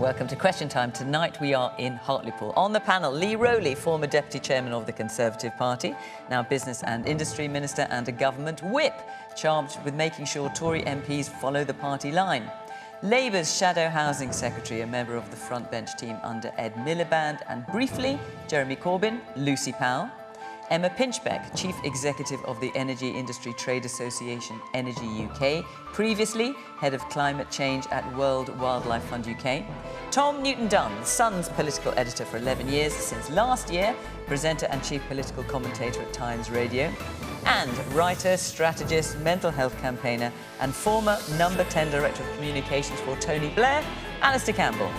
Welcome to Question Time. Tonight we are in Hartlepool. On the panel, Lee Rowley, former Deputy Chairman of the Conservative Party, now Business and Industry Minister and a Government Whip, charged with making sure Tory MPs follow the party line. Labour's Shadow Housing Secretary, a member of the front bench team under Ed Miliband, and briefly, Jeremy Corbyn, Lucy Powell. Emma Pinchbeck, Chief Executive of the Energy Industry Trade Association Energy UK, previously Head of Climate Change at World Wildlife Fund UK. Tom Newton Dunn, The Sun's political editor for 11 years, since last year, presenter and chief political commentator at Times Radio. And writer, strategist, mental health campaigner and former number 10 Director of Communications for Tony Blair, Alastair Campbell.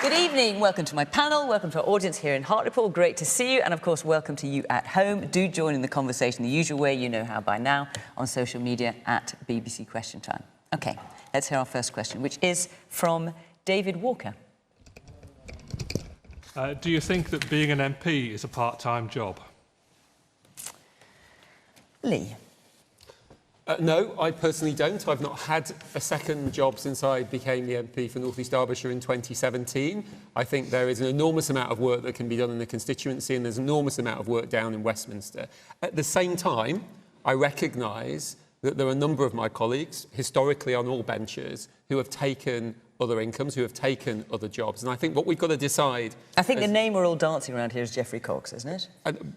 Good evening, welcome to my panel, welcome to our audience here in Hartlepool, great to see you, and of course welcome to you at home. Do join in the conversation the usual way, you know how by now, on social media at BBC Question Time. OK, let's hear our first question, which is from David Walker. Do you think that being an MP is a part-time job? Lee. No, I personally don't. I've not had a second job since I became the MP for North East Derbyshire in 2017. I think there is an enormous amount of work that can be done in the constituency and there's an enormous amount of work down in Westminster. At the same time, I recognise that there are a number of my colleagues, historically on all benches, who have taken other incomes, who have taken other jobs. And I think what we've got to decide... I think the name we're all dancing around here is Geoffrey Cox, isn't it? And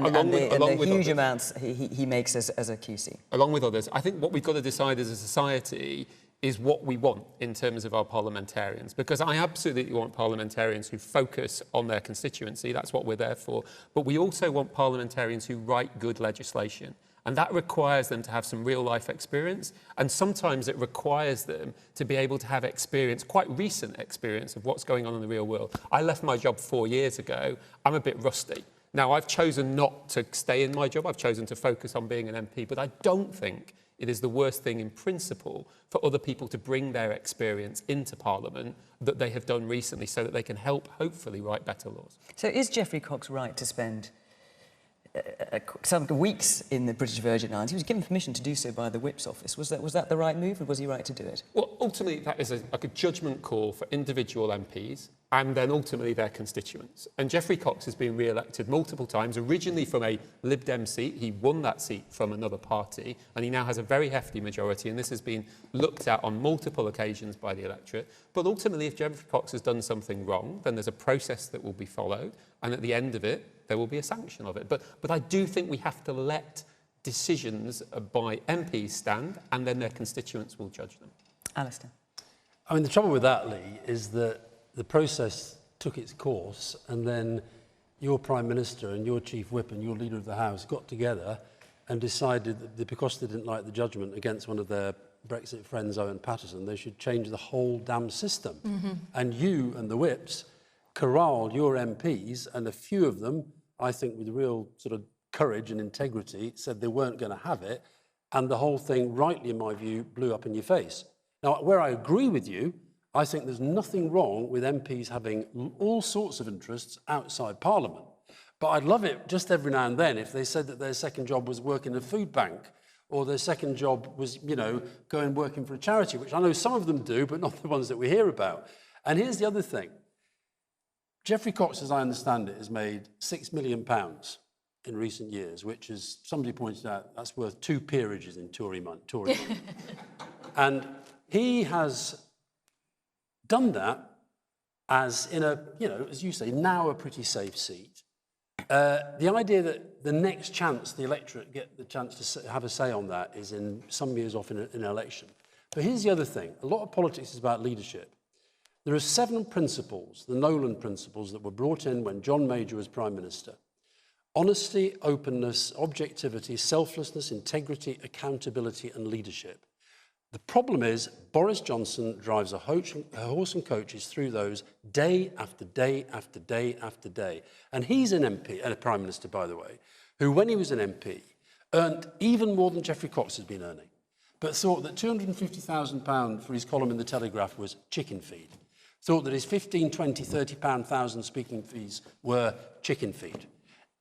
the huge amounts he makes as a QC. Along with others. I think what we've got to decide as a society is what we want in terms of our parliamentarians. Because I absolutely want parliamentarians who focus on their constituency. That's what we're there for. But we also want parliamentarians who write good legislation. And that requires them to have some real-life experience, and sometimes it requires them to be able to have experience, quite recent experience, of what's going on in the real world. I left my job 4 years ago. I'm a bit rusty. Now, I've chosen not to stay in my job. I've chosen to focus on being an MP, but I don't think it is the worst thing in principle for other people to bring their experience into Parliament that they have done recently so that they can help, hopefully, write better laws. So is Geoffrey Cox right to spend some weeks in the British Virgin Islands? He was given permission to do so by the Whip's office. Was that the right move, or was he right to do it? Well, ultimately, that is a judgment call for individual MPs and then ultimately their constituents. And Geoffrey Cox has been re-elected multiple times, originally from a Lib Dem seat. He won that seat from another party, and he now has a very hefty majority, and this has been looked at on multiple occasions by the electorate. But ultimately, if Geoffrey Cox has done something wrong, then there's a process that will be followed, and at the end of it, there will be a sanction of it. But I do think we have to let decisions by MPs stand, and then their constituents will judge them. Alastair. I mean, the trouble with that, Lee, is that the process took its course, and then your Prime Minister and your Chief Whip and your Leader of the House got together and decided that because they didn't like the judgment against one of their Brexit friends, Owen Paterson, they should change the whole damn system. Mm-hmm. And you and the Whips corralled your MPs, and a few of them, I think with real sort of courage and integrity, said they weren't going to have it, and the whole thing, rightly in my view, blew up in your face. Now, where I agree with you, I think there's nothing wrong with MPs having all sorts of interests outside Parliament. But I'd love it just every now and then if they said that their second job was working in a food bank, or their second job was, you know, going working for a charity, which I know some of them do, but not the ones that we hear about. And here's the other thing. Geoffrey Cox, as I understand it, has made £6 million in recent years, which, as somebody pointed out, that's worth 2 peerages in Tory money. And he has done that as in a, you know, as you say, now a pretty safe seat. The idea that the next chance the electorate get the chance to have a say on that is in some years off in an election. But here's the other thing. A lot of politics is about leadership. There are 7 principles, the Nolan principles, that were brought in when John Major was Prime Minister. Honesty, openness, objectivity, selflessness, integrity, accountability, and leadership. The problem is Boris Johnson drives a horse and coaches through those day after day after day after day. And he's an MP, and a Prime Minister, by the way, who, when he was an MP, earned even more than Geoffrey Cox has been earning, but thought that £250,000 for his column in The Telegraph was chicken feed. Thought that his £15, £20, £30,000 speaking fees were chicken feed.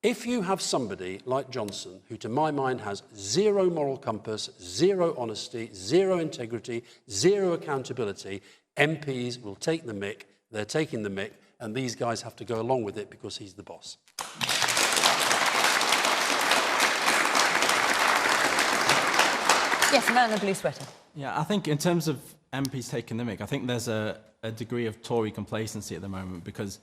If you have somebody like Johnson, who to my mind has zero moral compass, zero honesty, zero integrity, zero accountability, MPs will take the mick, they're taking the mick, and these guys have to go along with it because he's the boss. Yes, man in a blue sweater. Yeah, I think in terms of MPs taking the mick, I think there's a degree of Tory complacency at the moment because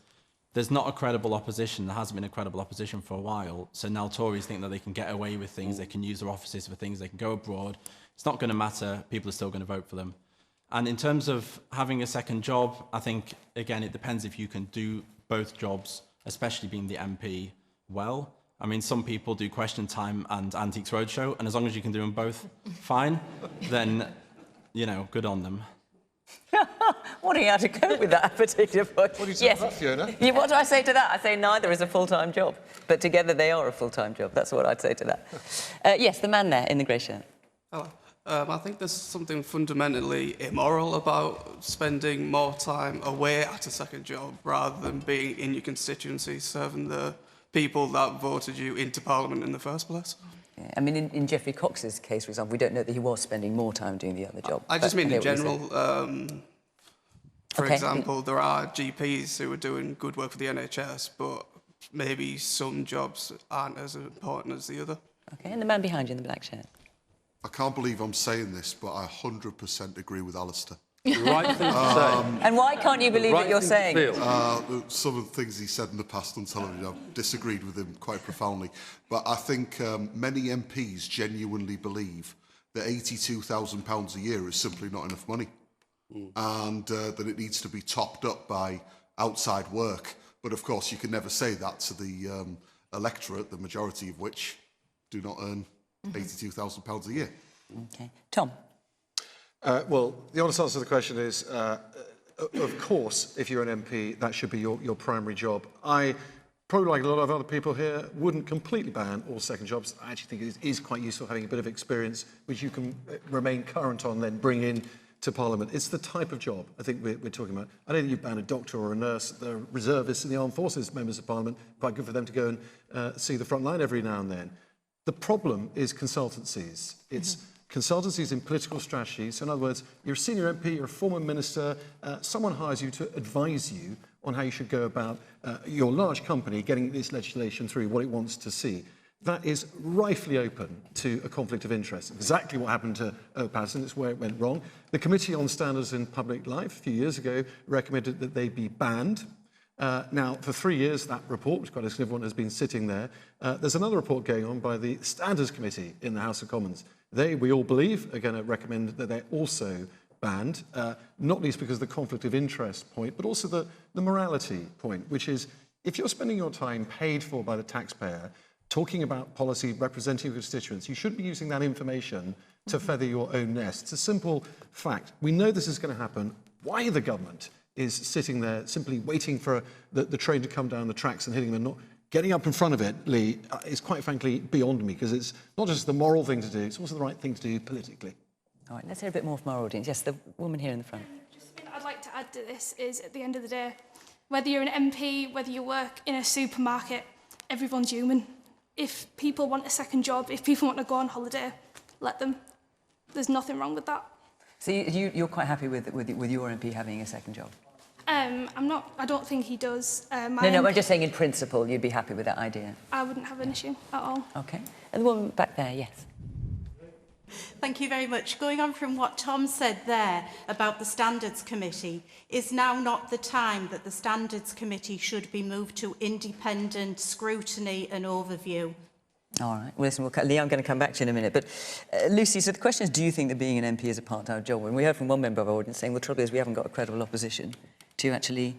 there's not a credible opposition. There hasn't been a credible opposition for a while. So now Tories think that they can get away with things. They can use their offices for things. They can go abroad. It's not going to matter. People are still going to vote for them. And in terms of having a second job, I think, again, it depends if you can do both jobs, especially being the MP, well. I mean, some people do Question Time and Antiques Roadshow, and as long as you can do them both fine, then, you know, good on them. Wondering how to cope with that particular point. What do you say to that, Fiona? Yeah, what do I say to that? I say neither is a full-time job, but together they are a full-time job. That's what I'd say to that. Yes, the man there in the grey shirt. Hello. I think there's something fundamentally immoral about spending more time away at a second job rather than being in your constituency, serving the people that voted you into Parliament in the first place. Yeah, I mean, in Geoffrey Cox's case, for example, we don't know that he was spending more time doing the other job. I just mean in general. For Okay. example, there are GPs who are doing good work for the NHS, but maybe some jobs aren't as important as the other. Okay, and the man behind you in the black shirt. I can't believe I'm saying this, but I 100% agree with Alastair. The right thing to say. And why can't you believe what you're saying? Some of the things he said in the past on television, I've disagreed with him quite profoundly. But I think many MPs genuinely believe that £82,000 a year is simply not enough money. And that it needs to be topped up by outside work. But of course, you can never say that to the electorate, the majority of which do not earn £82,000 a year. Okay. Tom? Well, the honest answer to the question is, of course, if you're an MP, that should be your primary job. I, probably like a lot of other people here, wouldn't completely ban all second jobs. I actually think it is quite useful having a bit of experience, which you can remain current on, then bring in to Parliament. It's the type of job I think we're talking about. I don't think you ban a doctor or a nurse. The reservists in the armed forces, members of Parliament, quite good for them to go and see the front line every now and then. The problem is consultancies. It's consultancies in political strategy. So in other words, you're a senior MP, you're a former minister, someone hires you to advise you on how you should go about your large company getting this legislation through, what it wants to see. That is rightfully open to a conflict of interest. Exactly what happened to Patterson, it's where it went wrong. The Committee on Standards in Public Life a few years ago recommended that they be banned. Now, for 3 years, that report, which quite a significant one, has been sitting there. There's another report going on by the Standards Committee in the House of Commons. They, we all believe, are going to recommend that they're also banned, not least because of the conflict of interest point, but also the morality point, which is if you're spending your time paid for by the taxpayer, talking about policy, representing your constituents, you shouldn't be using that information to feather your own nest. It's a simple fact. We know this is going to happen. Why the government is sitting there simply waiting for the train to come down the tracks and hitting them, not getting up in front of it, Lee, is quite frankly beyond me, because it's not just the moral thing to do, it's also the right thing to do politically. All right, let's hear a bit more from our audience. Yes, the woman here in the front. Just something that I'd like to add to this is, at the end of the day, whether you're an MP, whether you work in a supermarket, everyone's human. If people want a second job, if people want to go on holiday, let them. There's nothing wrong with that. So you're quite happy with your MP having a second job? I'm not. I don't think he does. No, I'm just saying in principle you'd be happy with that idea. I wouldn't have an issue at all. Okay. And the woman back there, yes. Thank you very much. Going on from what Tom said there about the Standards Committee, is now not the time that the Standards Committee should be moved to independent scrutiny and overview? All right. Well, listen, Lee, I'm going to come back to you in a minute. But Lucy, so the question is, do you think that being an MP is a part-time job? And we heard from one member of our audience saying, well, the trouble is we haven't got a credible opposition to actually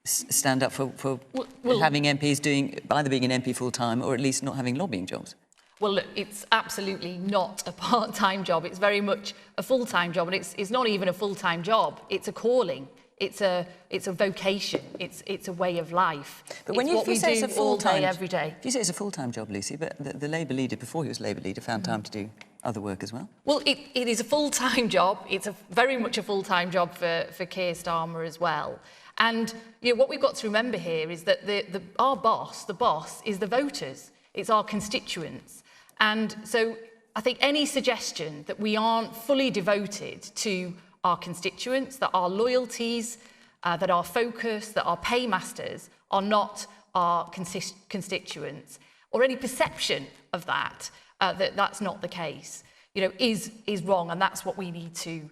stand up for having MPs doing either being an MP full-time or at least not having lobbying jobs. Well, look, it's absolutely not a part-time job. It's very much a full-time job, and it's not even a full-time job. It's a calling. It's a vocation. It's a way of life. But when you say it's a full-time, every day. If you say it's a full-time job, Lucy, but the Labour leader before he was Labour leader found time to do other work as well? Well, it is a full-time job. It's very much a full-time job for Keir Starmer as well. And what we've got to remember here is that our boss, the boss, is the voters. It's our constituents. And so I think any suggestion that we aren't fully devoted to our constituents, that our loyalties, that our focus, that our paymasters are not our constituents, or any perception of that, that's not the case, is wrong, and that's what we need to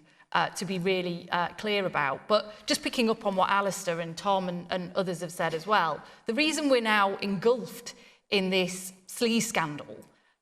be really clear about. But just picking up on what Alastair and Tom and others have said as well, the reason we're now engulfed in this sleaze scandal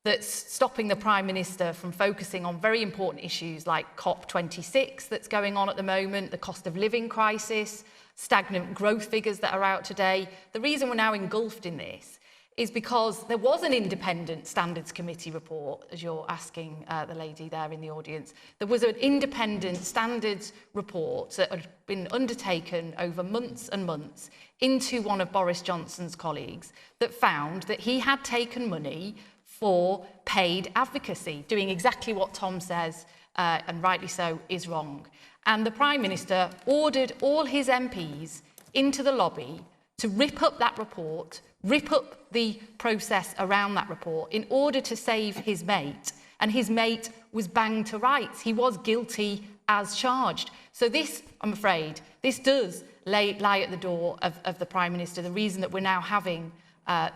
that's stopping the Prime Minister from focusing on very important issues like COP26 that's going on at the moment, the cost of living crisis, stagnant growth figures that are out today. The reason we're now engulfed in this is because there was an independent Standards Committee report, as you're asking the lady there in the audience. There was an independent standards report that had been undertaken over months and months into one of Boris Johnson's colleagues that found that he had taken money for paid advocacy, doing exactly what Tom says, and rightly so, is wrong. And the Prime Minister ordered all his MPs into the lobby to rip up that report, rip up the process around that report in order to save his mate. And his mate was banged to rights. He was guilty as charged. So this, I'm afraid, this does lie at the door of the Prime Minister, the reason that we're now having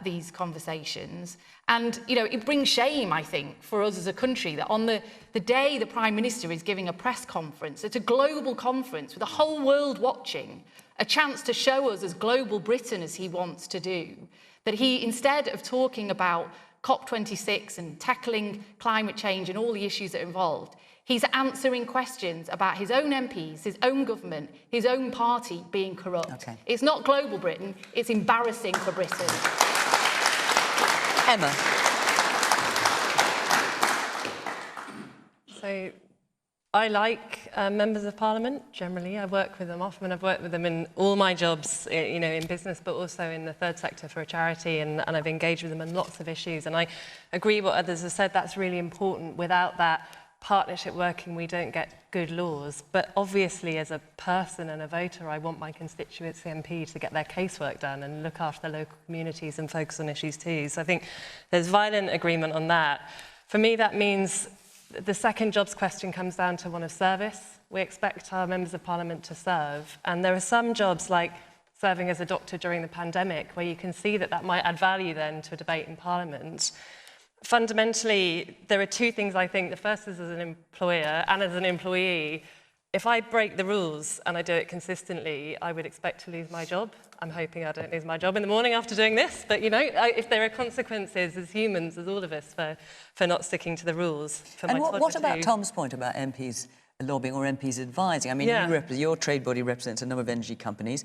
these conversations. And, it brings shame, I think, for us as a country that on the day the Prime Minister is giving a press conference, it's a global conference with the whole world watching, a chance to show us as global Britain as he wants to do, that he, instead of talking about COP26 and tackling climate change and all the issues that are involved, he's answering questions about his own MPs, his own government, his own party being corrupt. Okay. It's not global Britain, it's embarrassing for Britain. Emma. So I like members of Parliament, generally. I work with them often. I've worked with them in all my jobs, in business, but also in the third sector for a charity, and I've engaged with them on lots of issues. And I agree what others have said, that's really important. Without that partnership working, we don't get good laws. But obviously, as a person and a voter, I want my constituency MP to get their casework done and look after their local communities and focus on issues too. So I think there's violent agreement on that. For me, that means the second jobs question comes down to one of service. We expect our members of Parliament to serve. And there are some jobs like serving as a doctor during the pandemic where you can see that that might add value then to a debate in Parliament. Fundamentally, there are two things I think. The first is as an employer and as an employee. If I break the rules and I do it consistently, I would expect to lose my job. I'm hoping I don't lose my job in the morning after doing this, but if there are consequences as humans, as all of us, for not sticking to the rules. And what about Tom's point about MPs lobbying or MPs advising? I mean, your trade body represents a number of energy companies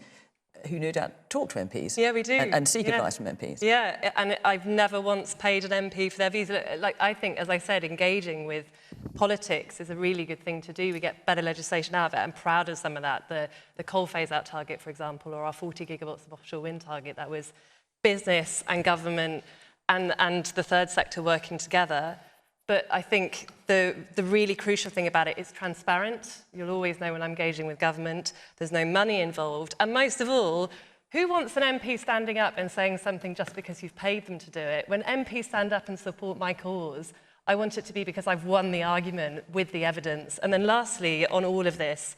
who no doubt talk to MPs. Yeah, we do. And seek advice from MPs. Yeah, and I've never once paid an MP for their visa. I think, as I said, engaging with politics is a really good thing to do. We get better legislation out of it. I'm proud of some of that. The coal phase-out target, for example, or our 40 gigawatts of offshore wind target, that was business and government and the third sector working together. But I think the really crucial thing about it is transparent. You'll always know when I'm engaging with government. There's no money involved. And most of all, who wants an MP standing up and saying something just because you've paid them to do it? When MPs stand up and support my cause, I want it to be because I've won the argument with the evidence. And then lastly, on all of this,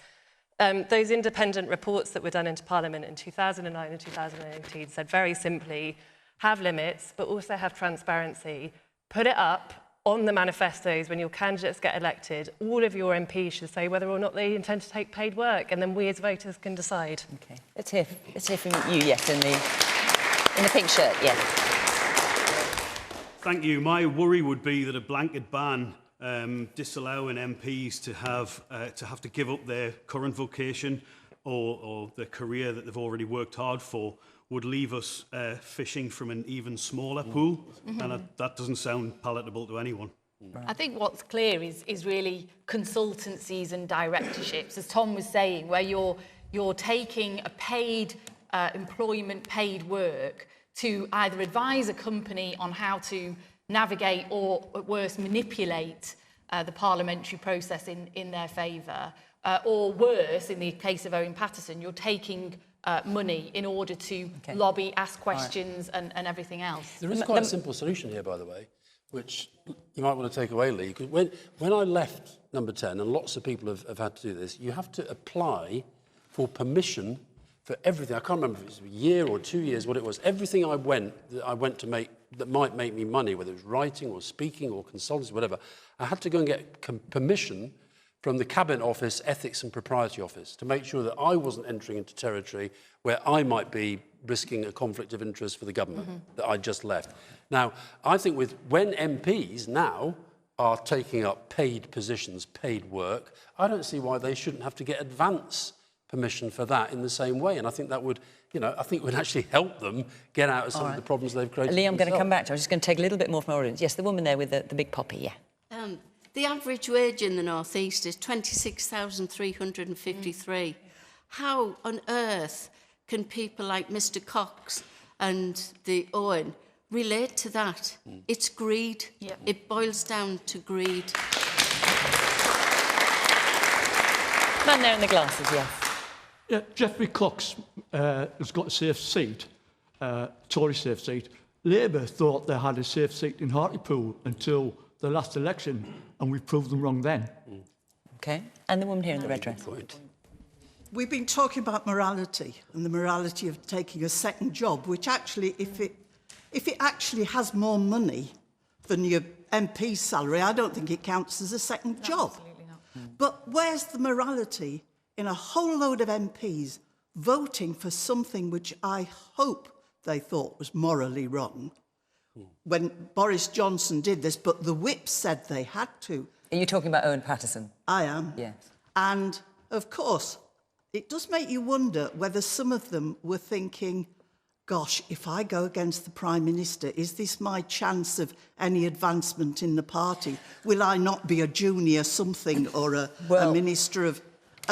those independent reports that were done into Parliament in 2009 and 2018 said very simply, have limits, but also have transparency. Put it up on the manifestos when your candidates get elected. All of your MPs should say whether or not they intend to take paid work, and then we as voters can decide. Okay, let's hear from you. Yes, in the pink shirt. Yes. Thank you. My worry would be that a blanket ban disallowing MPs to have to give up their current vocation or their career that they've already worked hard for would leave us fishing from an even smaller pool, and that doesn't sound palatable to anyone. I think what's clear is really consultancies and directorships, as Tom was saying, where you're taking a paid employment, paid work to either advise a company on how to navigate or, at worst, manipulate the parliamentary process in their favour. Or worse, in the case of Owen Paterson, you're taking money in order to lobby, ask questions and everything else. There is quite a simple solution here, by the way, which you might want to take away, Lee. When I left Number 10, and lots of people have had to do this, you have to apply for permission for everything. I can't remember if it was a year or 2 years, what it was. Everything I went to make that might make me money, whether it was writing or speaking or consultancy, whatever, I had to go and get permission from the Cabinet Office, Ethics and Propriety Office, to make sure that I wasn't entering into territory where I might be risking a conflict of interest for the government that I just left. Now, I think when MPs now are taking up paid positions, paid work, I don't see why they shouldn't have to get advance permission for that in the same way. And I think that would, I think would actually help them get out of some of the problems they've created. Lee, I'm going to come back to you. I'm just going to take a little bit more from our audience. Yes, the woman there with the big poppy, yeah. The average wage in the North East is 26,353. How on earth can people like Mr. Cox and the Owen relate to that? It's greed. Yep. It boils down to greed. Man there in the glasses, yes. Yeah, Geoffrey Cox has got a safe seat, Tory safe seat. Labour thought they had a safe seat in Hartlepool until the last election, and we proved them wrong then. OK. And the woman here in the red dress. We've been talking about morality and the morality of taking a second job, which actually, if it actually has more money than your MP's salary, I don't think it counts as a second job. Absolutely not. But where's the morality in a whole load of MPs voting for something which I hope they thought was morally wrong when Boris Johnson did this, but the whip said they had to? Are you talking about Owen Paterson? I am. Yes. And, of course, it does make you wonder whether some of them were thinking, gosh, if I go against the Prime Minister, is this my chance of any advancement in the party? Will I not be a junior something or a minister of...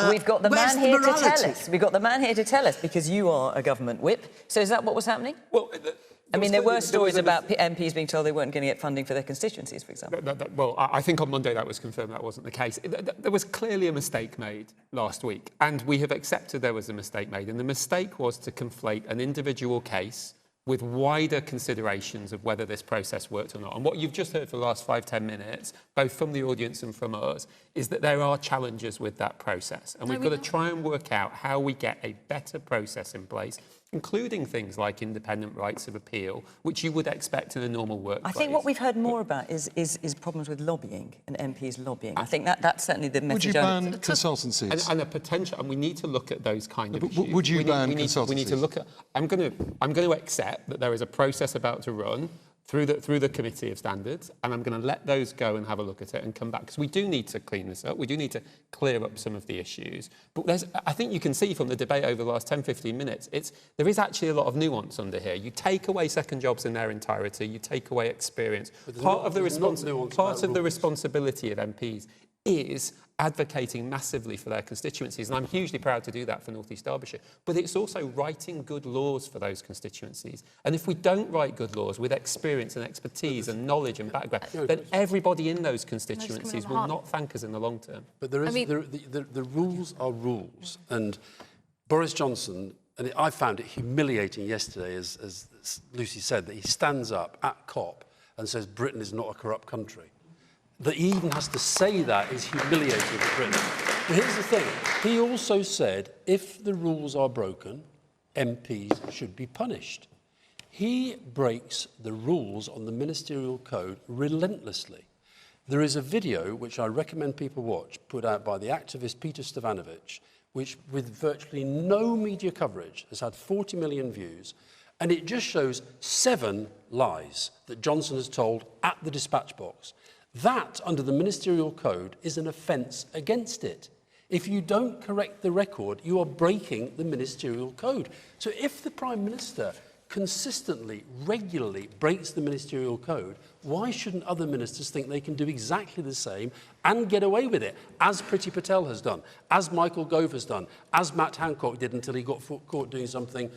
We've got the man here to tell us. We've got the man here to tell us, because you are a government whip. So is that what was happening? Well, I mean, there were stories about MPs being told they weren't going to get funding for their constituencies, for example. Well, I think on Monday that was confirmed that wasn't the case. There was clearly a mistake made last week, and we have accepted there was a mistake made. And the mistake was to conflate an individual case with wider considerations of whether this process worked or not. And what you've just heard for the last 5-10 minutes, both from the audience and from us, is that there are challenges with that process. And we've got to try and work out how we get a better process in place, including things like independent rights of appeal, which you would expect in a normal workplace. I think what we've heard more about is problems with lobbying and MPs lobbying. I think that's certainly the message. Would you ban consultancies? And a potential, and we need to look at those kind of issues. Would you ban consultancies? We need to look at. I'm going to accept that there is a process about to run through the Committee of Standards, and I'm going to let those go and have a look at it and come back, because we do need to clean this up. We do need to clear up some of the issues. But I think you can see from the debate over the last 10-15 minutes, there is actually a lot of nuance under here. You take away second jobs in their entirety, you take away experience. Part of the responsibility of MPs is advocating massively for their constituencies, and I'm hugely proud to do that for North East Derbyshire. But it's also writing good laws for those constituencies. And if we don't write good laws with experience and expertise and knowledge and background, then everybody in those constituencies will not thank us in the long term. But the rules are rules, and Boris Johnson, and I found it humiliating yesterday, as Lucy said, that he stands up at COP and says Britain is not a corrupt country. That he even has to say that is humiliating for Britain. But here's the thing. He also said, if the rules are broken, MPs should be punished. He breaks the rules on the ministerial code relentlessly. There is a video, which I recommend people watch, put out by the activist Peter Stevanovic, which, with virtually no media coverage, has had 40 million views, and it just shows 7 lies that Johnson has told at the dispatch box. That, under the ministerial code, is an offence against it. If you don't correct the record, you are breaking the ministerial code. So if the Prime Minister consistently, regularly breaks the ministerial code, why shouldn't other ministers think they can do exactly the same and get away with it, as Priti Patel has done, as Michael Gove has done, as Matt Hancock did until he got caught doing something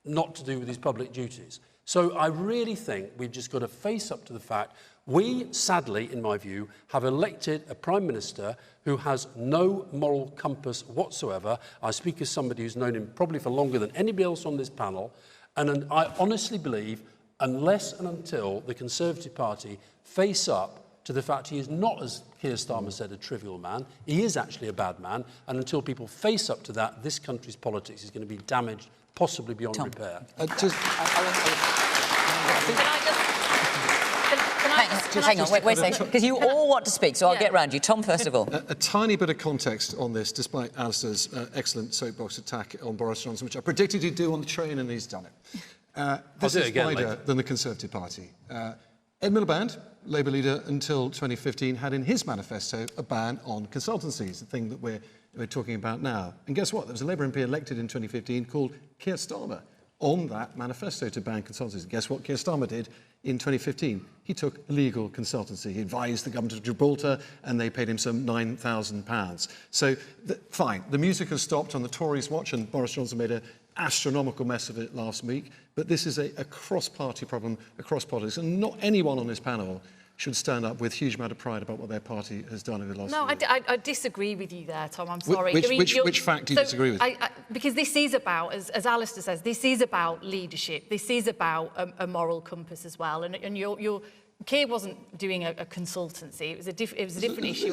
not to do with his public duties? So I really think we've just got to face up to the fact we, sadly, in my view, have elected a Prime Minister who has no moral compass whatsoever. I speak as somebody who's known him probably for longer than anybody else on this panel. And I honestly believe, unless and until the Conservative Party face up to the fact he is not, as Keir Starmer said, a trivial man, he is actually a bad man, and until people face up to that, this country's politics is going to be damaged, possibly beyond repair. Hang on, wait a second, because you all want to speak, so I'll get round you. Tom, first of all. A tiny bit of context on this, despite Alastair's excellent soapbox attack on Boris Johnson, which I predicted he'd do on the train, and he's done it. This is wider than the Conservative Party. Ed Miliband, Labour leader until 2015, had in his manifesto a ban on consultancies, the thing that we're talking about now. And guess what? There was a Labour MP elected in 2015 called Keir Starmer on that manifesto to ban consultancies. Guess what Keir Starmer did in 2015? He took illegal consultancy. He advised the government of Gibraltar, and they paid him some £9,000. So, fine, the music has stopped on the Tories' watch, and Boris Johnson made an astronomical mess of it last week. But this is a cross-party problem, across politics, and not anyone on this panel should stand up with a huge amount of pride about what their party has done over the last few years. No, I disagree with you there, Tom. I'm sorry. Which fact do you disagree with? Because this is about, as Alastair says, this is about leadership. This is about a moral compass as well. And Keir wasn't doing a consultancy. It was a different issue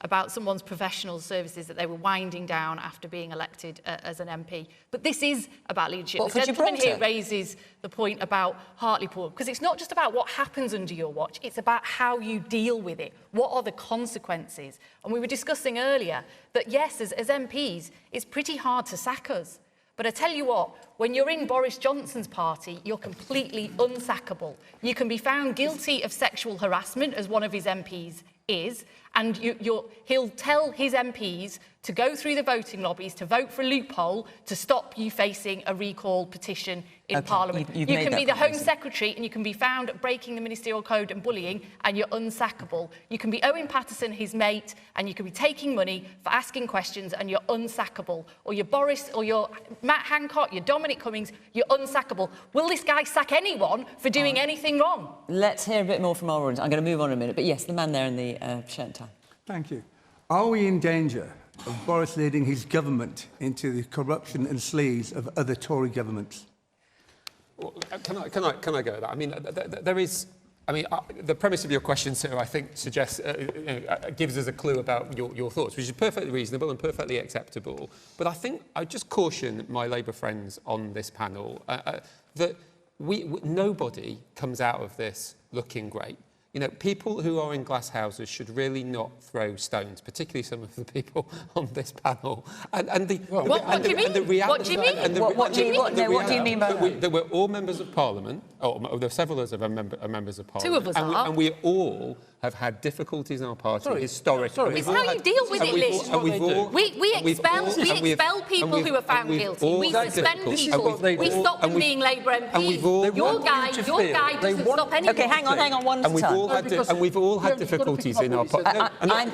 about someone's professional services that they were winding down after being elected as an MP. But this is about leadership. The gentleman here raises the point about Hartlepool, because it's not just about what happens under your watch, it's about how you deal with it. What are the consequences? And we were discussing earlier that, yes, as MPs, it's pretty hard to sack us. But I tell you what, when you're in Boris Johnson's party, you're completely unsackable. You can be found guilty of sexual harassment, as one of his MPs is, and he'll tell his MPs to go through the voting lobbies, to vote for a loophole, to stop you facing a recall petition in Parliament. You can be the Home Secretary and you can be found breaking the ministerial code and bullying, and you're unsackable. You can be Owen Paterson, his mate, and you can be taking money for asking questions, and you're unsackable. Or you're Boris, or you're Matt Hancock, you're Dominic Cummings, you're unsackable. Will this guy sack anyone for doing anything wrong? Let's hear a bit more from our audience. I'm going to move on in a minute, but yes, the man there in the shirt and tie. Thank you. Are we in danger of Boris leading his government into the corruption and sleaze of other Tory governments? Well, can I go at that? I mean, there is. I mean, the premise of your question, sir, I think suggests gives us a clue about your thoughts, which is perfectly reasonable and perfectly acceptable. But I think I just caution my Labour friends on this panel that nobody comes out of this looking great. You know, people who are in glass houses should really not throw stones, particularly some of the people on this panel. What do you mean? What do you mean? What do you mean by that? There were all members of Parliament, there were several of us members of Parliament. Two of us are. And we all have had difficulties in our party historically. It's how you deal with it, Lee. We expel people who are found guilty. We suspend people. We stop them being Labour MPs. Your guy doesn't stop anyone. OK, hang on, one at a time. And we've all had difficulties in our party.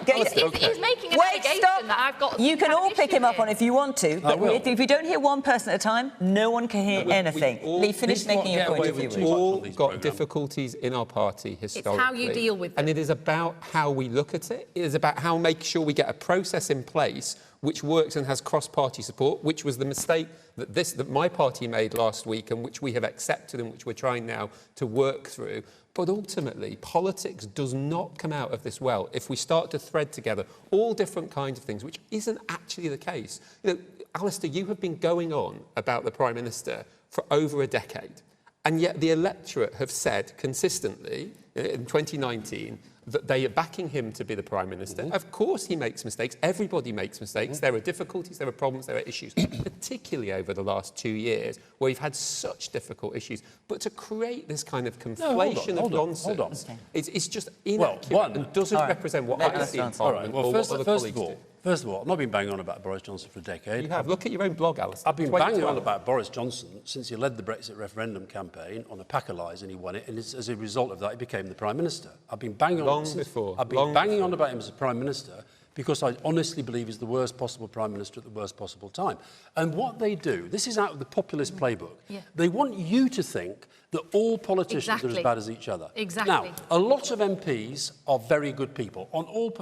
He's making an allegation that I've got. You can all pick him up on if you want to, but if you don't hear one person at a time, no one can hear anything. Lee, finish making your point. We've all got difficulties in our party historically. It's how you deal with them. And it is about how we look at it. It is about how make sure we get a process in place which works and has cross-party support, which was the mistake that my party made last week and which we have accepted and which we're trying now to work through. But ultimately, politics does not come out of this well if we start to thread together all different kinds of things, which isn't actually the case. You know, Alastair, you have been going on about the Prime Minister for over a decade, and yet the electorate have said consistently in 2019 that they are backing him to be the Prime Minister. Of course he makes mistakes. Everybody makes mistakes. There are difficulties, there are problems, there are issues, particularly over the last 2 years where we've had such difficult issues. But to create this kind of conflation of nonsense, it's just inaccurate and doesn't represent what I see in Parliament or what other colleagues do. First of all, I've not been banging on about Boris Johnson for a decade. You have. Look at your own blog, Alistair. I've been banging on about Boris Johnson since he led the Brexit referendum campaign on a pack of lies and he won it. And as a result of that, he became the Prime Minister. I've been banging on about him as a Prime Minister because I honestly believe he's the worst possible Prime Minister at the worst possible time. And what they do, this is out of the populist playbook, they want you to think that all politicians are as bad as each other. Exactly. Now, a lot of MPs are very good people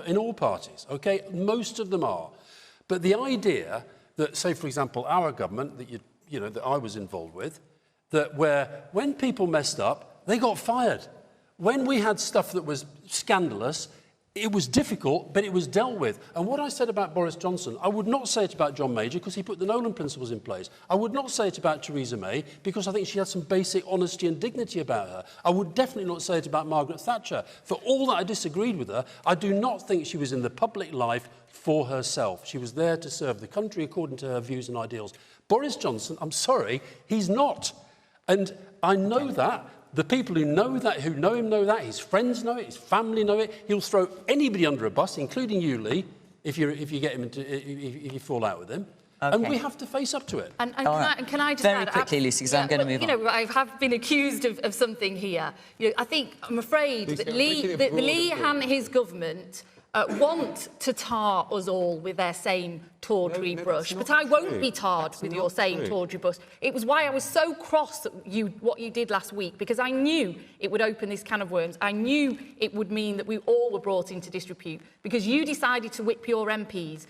in all parties, okay? Most of them are. But the idea that, say, for example, our government that I was involved with, that when people messed up, they got fired. When we had stuff that was scandalous, it was difficult, but it was dealt with. And what I said about Boris Johnson, I would not say it about John Major because he put the Nolan principles in place. I would not say it about Theresa May because I think she had some basic honesty and dignity about her. I would definitely not say it about Margaret Thatcher. For all that I disagreed with her, I do not think she was in the public life for herself. She was there to serve the country according to her views and ideals. Boris Johnson, I'm sorry, he's not. And I know that. The people who know him know that, his friends know it, his family know it. He'll throw anybody under a bus, including you, Lee, if you fall out with him. Okay. And we have to face up to it. And can I just very quickly, Lucy, because I'm going to move on. I have been accused of something here. I'm afraid that Lee and his government want to tar us all with their same tawdry brush, but I won't be tarred with your same tawdry brush. It was why I was so cross at what you did last week, because I knew it would open this can of worms. I knew it would mean that we all were brought into disrepute, because you decided to whip your MPs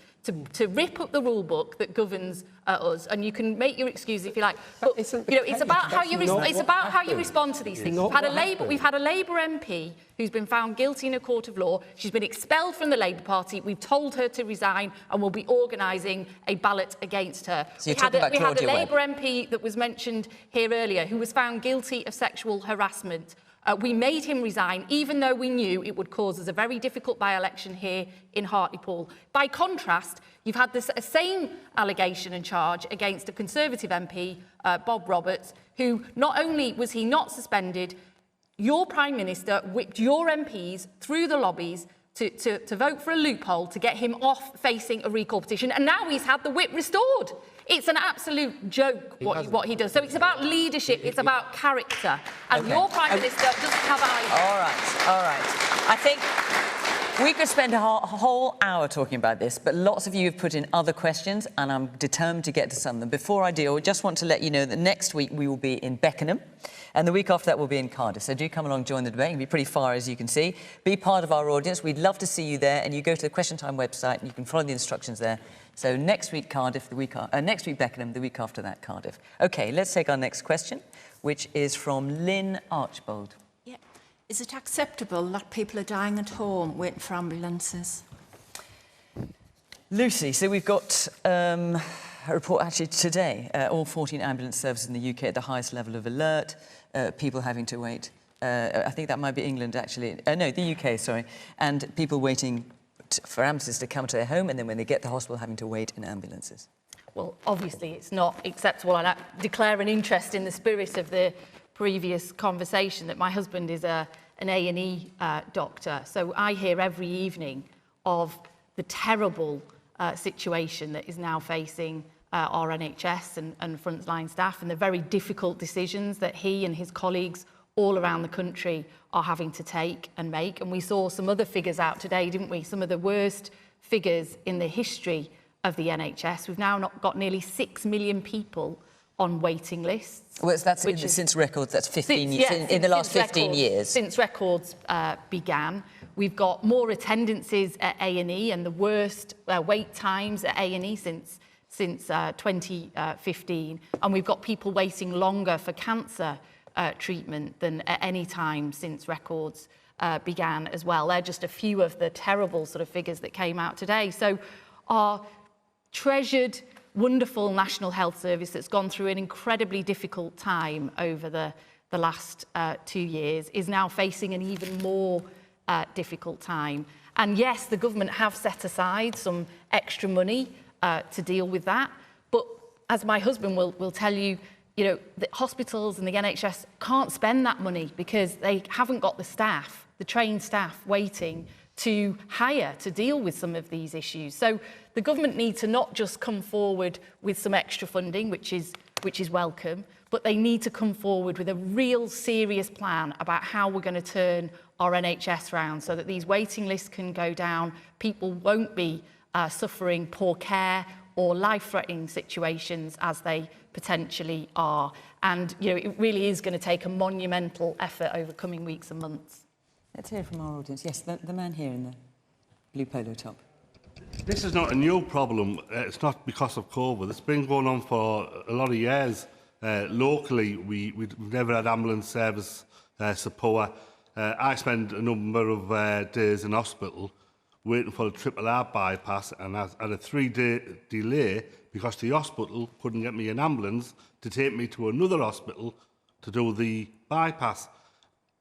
to rip up the rule book that governs us, and you can make your excuse if you like. But it's about how you respond to these things. We've had a Labour MP who's been found guilty in a court of law. She's been expelled from the Labour Party. We've told her to resign, and we'll be organising a ballot against her. So we had a Labour MP that was mentioned here earlier who was found guilty of sexual harassment. We made him resign, even though we knew it would cause us a very difficult by-election here in Hartlepool. By contrast, you've had the same allegation and charge against a Conservative MP, Bob Roberts, who not only was he not suspended, your Prime Minister whipped your MPs through the lobbies to vote for a loophole to get him off facing a recall petition, and now he's had the whip restored. It's an absolute joke what he does. So it's about leadership, it's about character, and your Prime Minister doesn't have eyes. All right. I think we could spend a whole hour talking about this, but lots of you have put in other questions, and I'm determined to get to some of them. Before I do, I just want to let you know that next week we will be in Beckenham, and the week after that we'll be in Cardiff. So do come along, join the debate. It'll be pretty far, as you can see. Be part of our audience. We'd love to see you there, and you go to the Question Time website and you can follow the instructions there. So next week Cardiff, next week Beckenham, the week after that Cardiff. OK, let's take our next question, which is from Lynn Archbold. Yeah. Is it acceptable that people are dying at home waiting for ambulances? Lucy, so we've got a report actually today. All 14 ambulance services in the UK at the highest level of alert, people having to wait. I think that might be England, actually. No, the UK, sorry. And people waiting for ambulances to come to their home, and then when they get to the hospital, having to wait in ambulances. Well, obviously, it's not acceptable, and I declare an interest in the spirit of the previous conversation that my husband is an A&E doctor. So I hear every evening of the terrible situation that is now facing our NHS and frontline staff, and the very difficult decisions that he and his colleagues all around the country are having to take and make. And we saw some other figures out today, didn't we? Some of the worst figures in the history of the NHS. We've now got nearly 6 million people on waiting lists. Well, that's since records, that's 15 years, in the last 15 years. Since records began. We've got more attendances at A&E and the worst wait times at A&E since 2015. And we've got people waiting longer for cancer treatment than at any time since records began as well. They're just a few of the terrible sort of figures that came out today. So our treasured, wonderful National Health Service that's gone through an incredibly difficult time over the last 2 years is now facing an even more difficult time. And yes, the government have set aside some extra money to deal with that. But as my husband will tell you, the hospitals and the NHS can't spend that money because they haven't got the staff, the trained staff waiting to hire to deal with some of these issues. So the government needs to not just come forward with some extra funding, which is which is welcome, but they need to come forward with a real serious plan about how we're going to turn our NHS round so that these waiting lists can go down, people won't be suffering poor care or life-threatening situations as they potentially are. And it really is going to take a monumental effort over coming weeks and months. Let's hear from our audience. Yes, the man here in the blue polo top. This is not a new problem. It's not because of COVID. It's been going on for a lot of years. Locally, we've never had ambulance service support. I spent a number of days in hospital waiting for the Triple R bypass, and I had a 3-day delay because the hospital couldn't get me an ambulance to take me to another hospital to do the bypass.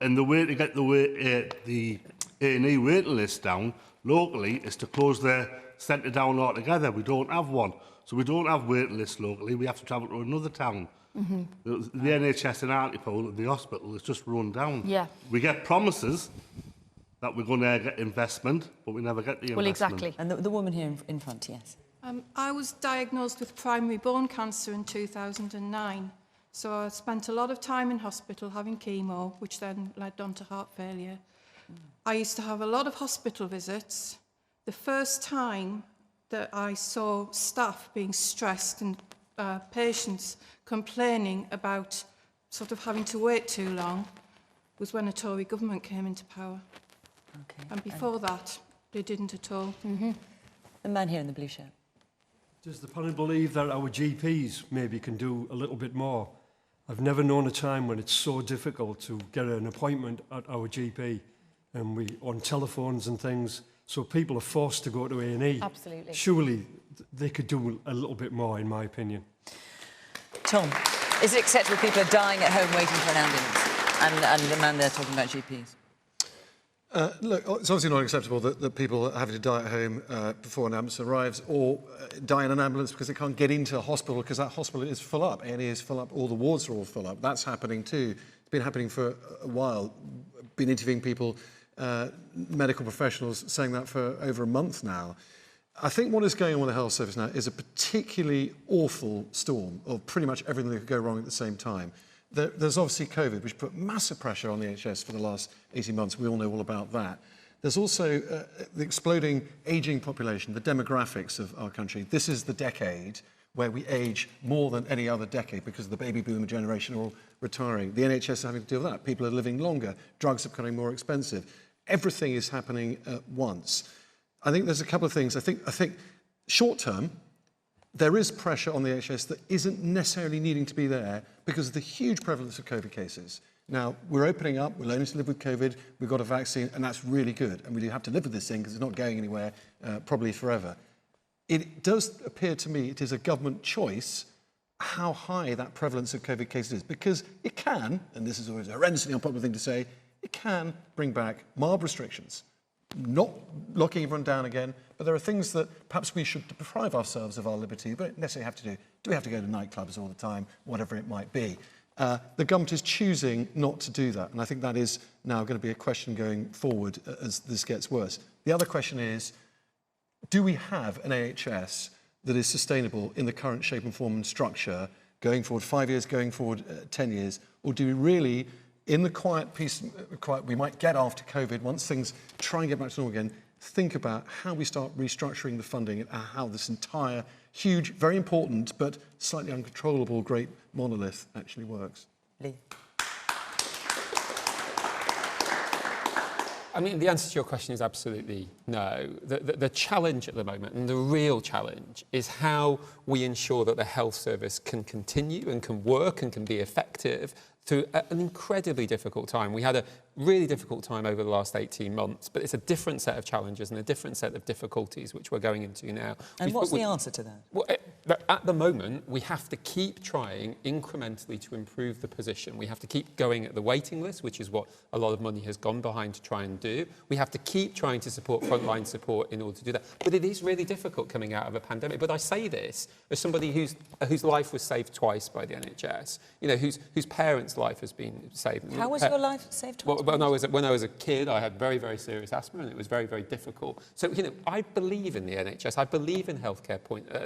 And the way to get the A&E waiting list down locally is to close their centre down altogether. We don't have one. So we don't have waiting lists locally. We have to travel to another town. Mm-hmm. The NHS in Hartlepool, the hospital, is just run down. Yeah. We get promises that we're going to get investment, but we never get the investment. Well, exactly. And the woman here in front, yes. I was diagnosed with primary bone cancer in 2009. So I spent a lot of time in hospital having chemo, which then led on to heart failure. I used to have a lot of hospital visits. The first time that I saw staff being stressed and patients complaining about sort of having to wait too long was when a Tory government came into power. Okay. And before that, they didn't at all. Mm-hmm. The man here in the blue shirt. Does the panel believe that our GPs maybe can do a little bit more? I've never known a time when it's so difficult to get an appointment at our GP, and we on telephones and things, so people are forced to go to A&E. Absolutely. Surely they could do a little bit more, in my opinion. Tom, is it acceptable people are dying at home waiting for an ambulance? And the man there talking about GPs. Look, it's obviously not acceptable that people are having to die at home before an ambulance arrives, or die in an ambulance because they can't get into a hospital because that hospital is full up. A&E is full up, all the wards are all full up. That's happening too. It's been happening for a while. Been interviewing people, medical professionals, saying that for over a month now. I think what is going on with the health service now is a particularly awful storm of pretty much everything that could go wrong at the same time. There's obviously COVID, which put massive pressure on the NHS for the last 18 months. We all know all about that. There's also the exploding ageing population, the demographics of our country. This is the decade where we age more than any other decade because the baby boomer generation are all retiring. The NHS is having to deal with that. People are living longer. Drugs are becoming more expensive. Everything is happening at once. I think there's a couple of things. I think short term, there is pressure on the NHS that isn't necessarily needing to be there because of the huge prevalence of COVID cases. Now, we're opening up, we're learning to live with COVID, we've got a vaccine, and that's really good. And we do have to live with this thing because it's not going anywhere, probably forever. It does appear to me it is a government choice how high that prevalence of COVID cases is, because it can, and this is always a horrendously unpopular thing to say, it can bring back mild restrictions. Not locking everyone down again, but there are things that perhaps we should deprive ourselves of our liberty, but don't necessarily have to do. Do we have to go to nightclubs all the time, whatever it might be? The government is choosing not to do that, and I think that is now going to be a question going forward as this gets worse. The other question is, do we have an NHS that is sustainable in the current shape and form and structure going forward 5 years, going forward 10 years, or do we really, in the quiet we might get after COVID, once things try and get back to normal again, think about how we start restructuring the funding and how this entire huge, very important, but slightly uncontrollable great monolith actually works. Lee. I mean, the answer to your question is absolutely no. The challenge at the moment, and the real challenge, is how we ensure that the health service can continue and can work and can be effective through an incredibly difficult time. We had a really difficult time over the last 18 months, but it's a different set of challenges and a different set of difficulties which we're going into now. And what's the answer to that? Well, at the moment, we have to keep trying incrementally to improve the position. We have to keep going at the waiting list, which is what a lot of money has gone behind to try and do. We have to keep trying to support frontline support in order to do that. But it is really difficult coming out of a pandemic. But I say this as somebody whose life was saved twice by the NHS, you know, whose parents' life has been saved. How was your life saved twice? Well, when I was a kid, I had very, very serious asthma, and it was very, very difficult. So, you know, I believe in the NHS. I believe in healthcare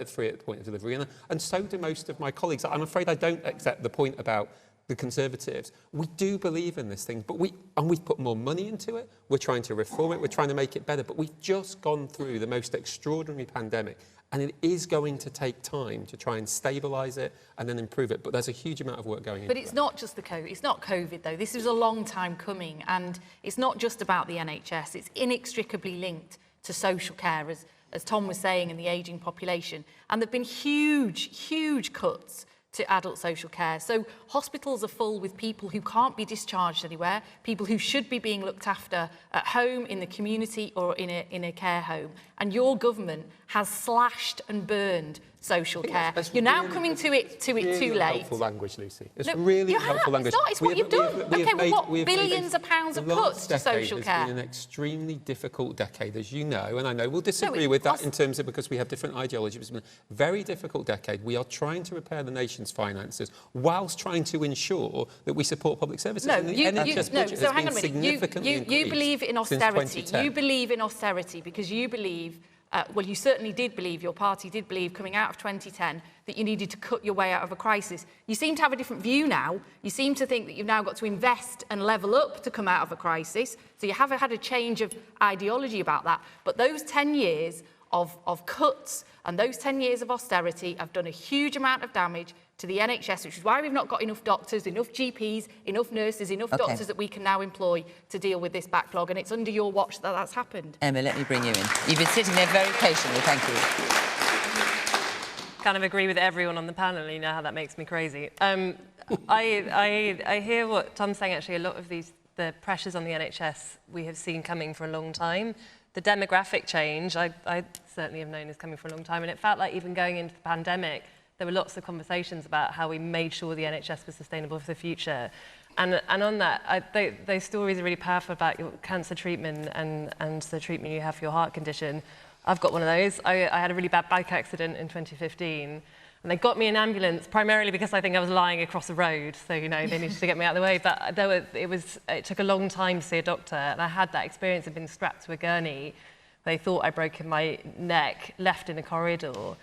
free at the point of delivery, and so do most of my colleagues. I'm afraid I don't accept the point about the Conservatives. We do believe in this thing, but we've put more money into it. We're trying to reform it. We're trying to make it better. But we've just gone through the most extraordinary pandemic, and it is going to take time to try and stabilise it and then improve it. But there's a huge amount of work going into it. But it's not just the COVID. It's not COVID, though. This is a long time coming, and it's not just about the NHS. It's inextricably linked to social care, as Tom was saying, and the ageing population. And there have been huge, huge cuts to adult social care. So hospitals are full with people who can't be discharged anywhere, people who should be being looked after at home, in the community, or in a care home. And your government has slashed and burned social care. You're now coming to it too late. Helpful language, Lucy. It's really helpful language. It's not. It's what you've done. Okay, well, what billions of pounds of cuts to social care? It's been an extremely difficult decade, as you know, and I know we'll disagree with that in terms of because we have different ideologies. It's been a very difficult decade. We are trying to repair the nation's finances whilst trying to ensure that we support public services. No, and the NHS budget so has hang been on a minute. significantly You believe in austerity. since 2010. You believe in austerity because you believe. Well, you certainly did believe, your party did believe, coming out of 2010, that you needed to cut your way out of a crisis. You seem to have a different view now. You seem to think that you've now got to invest and level up to come out of a crisis. So you have had a change of ideology about that. But those 10 years of cuts and those 10 years of austerity have done a huge amount of damage to the NHS, which is why we've not got enough doctors, enough GPs, enough nurses, enough doctors that we can now employ to deal with this backlog. And it's under your watch that that's happened. Emma, let me bring you in. You've been sitting there very patiently. Thank you. Kind of agree with everyone on the panel. You know how that makes me crazy. I hear what Tom's saying. Actually, a lot of the pressures on the NHS we have seen coming for a long time. The demographic change, I certainly have known is coming for a long time. And it felt like even going into the pandemic, there were lots of conversations about how we made sure the NHS was sustainable for the future. And on that, those stories are really powerful about your cancer treatment and the treatment you have for your heart condition. I've got one of those. I had a really bad bike accident in 2015. And they got me an ambulance, primarily because I think I was lying across the road. So, you know, they needed to get me out of the way. But it took a long time to see a doctor. And I had that experience of being strapped to a gurney. They thought I'd broken my neck, left in a corridor.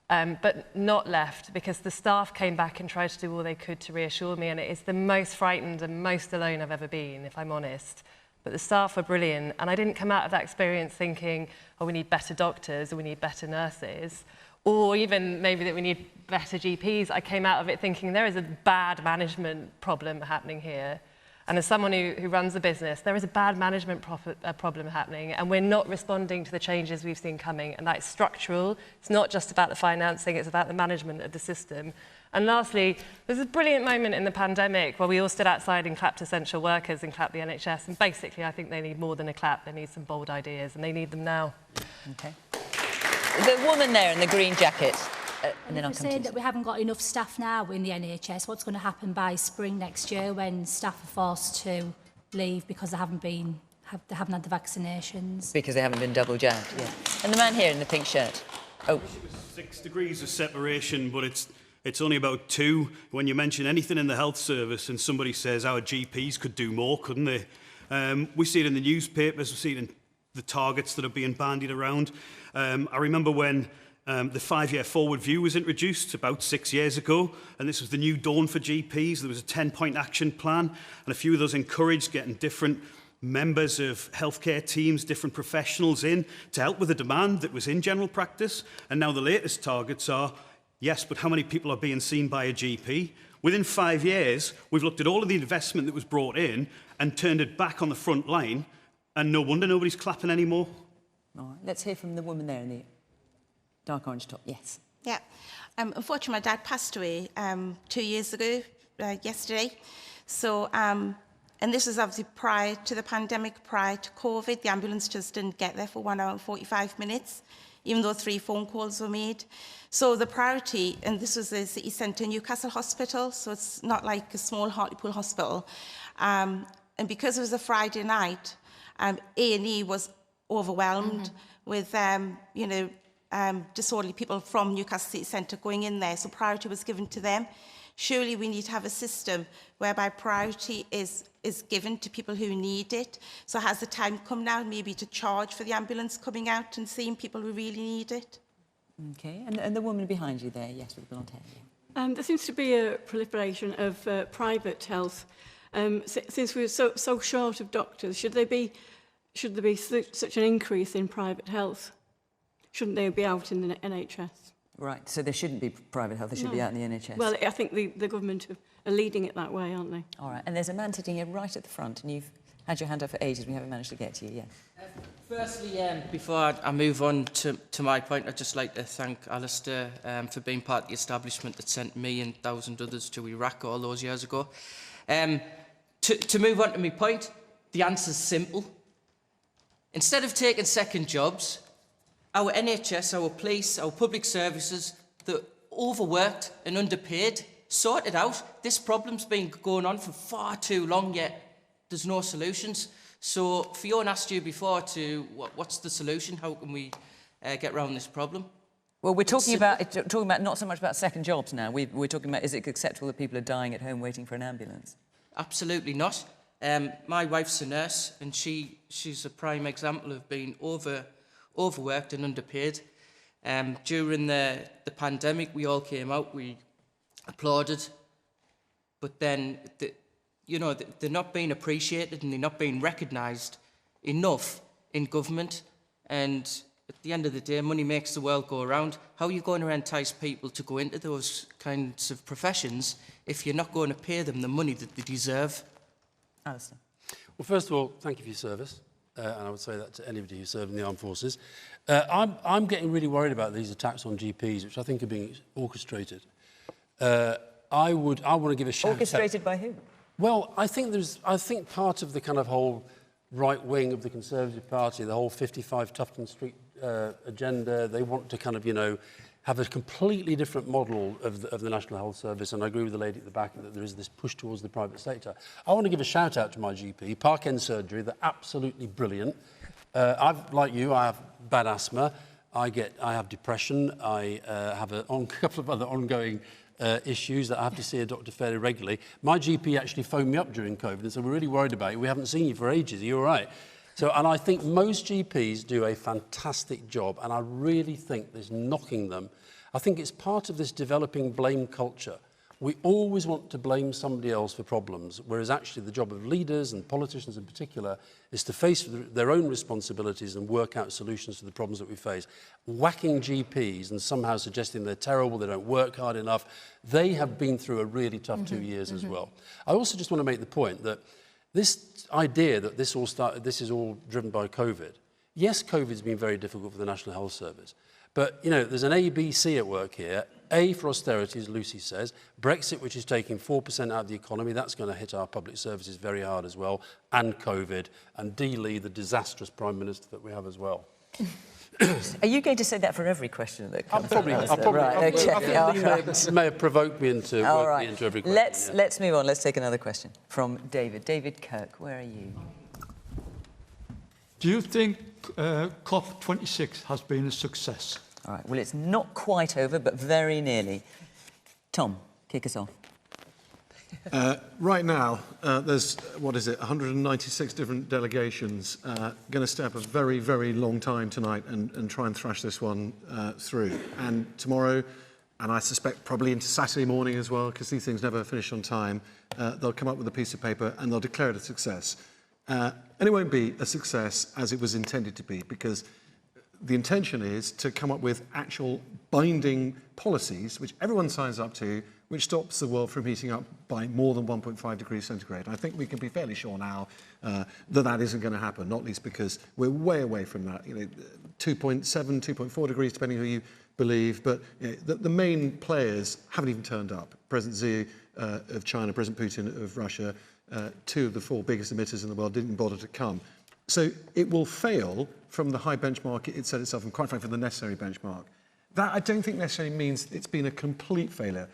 But not left, because the staff came back and tried to do all they could to reassure me, and it is the most frightened and most alone I've ever been, if I'm honest. But the staff were brilliant, and I didn't come out of that experience thinking, oh, we need better doctors, or we need better nurses, or even maybe that we need better GPs. I came out of it thinking there is a bad management problem happening here. And as someone who runs a business, there is a bad management problem happening, and we're not responding to the changes we've seen coming, and that's structural. It's not just about the financing, it's about the management of the system. And lastly, there's a brilliant moment in the pandemic where we all stood outside and clapped essential workers and clapped the NHS, and basically I think they need more than a clap, they need some bold ideas, and they need them now. Okay. The woman there in the green jacket. And then we're saying that we haven't got enough staff now in the NHS. What's going to happen by spring next year when staff are forced to leave because they haven't had the vaccinations? Because they haven't been double jabbed, yeah. And the man here in the pink shirt. Oh. 6 degrees of separation, but it's only about 2. When you mention anything in the health service and somebody says our GPs could do more, couldn't they? We see it in the newspapers, we see it in the targets that are being bandied around. I remember when the 5-year forward view was introduced about 6 years ago, and this was the new dawn for GPs. There was a 10-point action plan, and a few of those encouraged getting different members of healthcare teams, different professionals in to help with the demand that was in general practice. And now the latest targets are, yes, but how many people are being seen by a GP? Within 5 years, we've looked at all of the investment that was brought in and turned it back on the front line, and no wonder nobody's clapping anymore. All right, let's hear from the woman there in the dark orange top. Yes. Yeah. Unfortunately, my dad passed away 2 years ago, yesterday. So, and this was obviously prior to the pandemic, prior to COVID. The ambulance just didn't get there for 1 hour and 45 minutes, even though 3 phone calls were made. So the priority, and this was the city centre Newcastle Hospital, so it's not like a small Hartlepool hospital. And because it was a Friday night, A&E was overwhelmed with, you know, disorderly people from Newcastle City Centre going in there, so priority was given to them. Surely we need to have a system whereby priority is given to people who need it. So has the time come now maybe to charge for the ambulance coming out and seeing people who really need it? Okay, and the woman behind you there, yes, with the blonde hair. Yeah. There seems to be a proliferation of private health. Since we're so short of doctors, should there be such an increase in private health? Shouldn't they be out in the NHS? Right, so there shouldn't be private health, they should be out in the NHS. Well, I think the government are leading it that way, aren't they? All right, and there's a man sitting here right at the front, and you've had your hand up for ages, we haven't managed to get to you yet. Firstly, before I move on to my point, I'd just like to thank Alastair for being part of the establishment that sent me and 1,000 others to Iraq all those years ago. To move on to my point, the answer's simple. Instead of taking second jobs, our NHS, our police, our public services, they're overworked and underpaid. Sort it out. This problem's been going on for far too long, yet there's no solutions. So Fiona asked you before what's the solution? How can we get around this problem? Well, we're talking about not so much about second jobs now. We're talking about, is it acceptable that people are dying at home waiting for an ambulance? Absolutely not. My wife's a nurse, and she's a prime example of being overworked and underpaid. During the pandemic, we all came out, we applauded, but then they're not being appreciated and they're not being recognised enough in government. And at the end of the day, money makes the world go around. How are you going to entice people to go into those kinds of professions if you're not going to pay them the money that they deserve? Alastair. Well, first of all, thank you for your service. And I would say that to anybody who served in the armed forces. I'm getting really worried about these attacks on GPs, which I think are being orchestrated. I want to give a shout out. Orchestrated by who? Well, I think part of the kind of whole right wing of the Conservative Party, the whole 55 Tufton Street agenda, they want to kind of, have a completely different model of the National Health Service, and I agree with the lady at the back that there is this push towards the private sector. I want to give a shout out to my GP, Park End Surgery. They're absolutely brilliant. Like you, I have bad asthma. I have depression. I have a couple of other ongoing issues that I have to see a doctor fairly regularly. My GP actually phoned me up during COVID and said, "We're really worried about you. We haven't seen you for ages. Are you all right?" And I think most GPs do a fantastic job, and I really think there's knocking them. I think it's part of this developing blame culture. We always want to blame somebody else for problems, whereas actually the job of leaders and politicians in particular is to face their own responsibilities and work out solutions to the problems that we face. Whacking GPs and somehow suggesting they're terrible, they don't work hard enough, they have been through a really tough 2 years as well. I also just want to make the point that this idea that this is all driven by COVID. Yes, COVID's been very difficult for the National Health Service. But, there's an ABC at work here. A, for austerity, as Lucy says. Brexit, which is taking 4% out of the economy, that's going to hit our public services very hard as well. And COVID. And D, Lee, the disastrous Prime Minister that we have as every question that comes You may have provoked me into working me into every question. Let's move on. Let's take another question from David. David Kirk, where are you? Do you think COP26 has been a success? All right, well, it's not quite over, but very nearly. Tom, kick us off. Right now, there's, 196 different delegations going to stay up a very, very long time tonight and try and thrash this one through. And tomorrow, and I suspect probably into Saturday morning as well, because these things never finish on time, they'll come up with a piece of paper and they'll declare it a success. And it won't be a success as it was intended to be, because the intention is to come up with actual binding policies, which everyone signs up to, which stops the world from heating up by more than 1.5 degrees centigrade. And I think we can be fairly sure now that isn't going to happen, not least because we're way away from that. 2.7, 2.4 degrees, depending who you believe. But the main players haven't even turned up. President Xi of China, President Putin of Russia, two of the four biggest emitters in the world didn't bother to come. So it will fail from the high benchmark it set itself, and quite frankly, from the necessary benchmark. That I don't think necessarily means it's been a complete failure.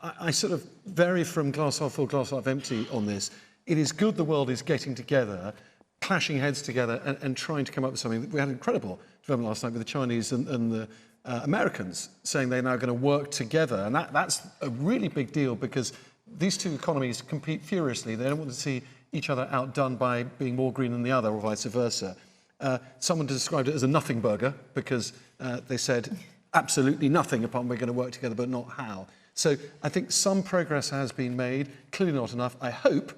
I sort of vary from glass half full, glass half empty on this. It is good the world is getting together, clashing heads together, and trying to come up with something. We had an incredible development last night with the Chinese and the Americans, saying they're now going to work together. And that's a really big deal because these two economies compete furiously. They don't want to see each other outdone by being more green than the other or vice versa. Someone described it as a nothing burger because they said absolutely nothing apart from we're going to work together, but not how. So I think some progress has been made, clearly not enough. I hope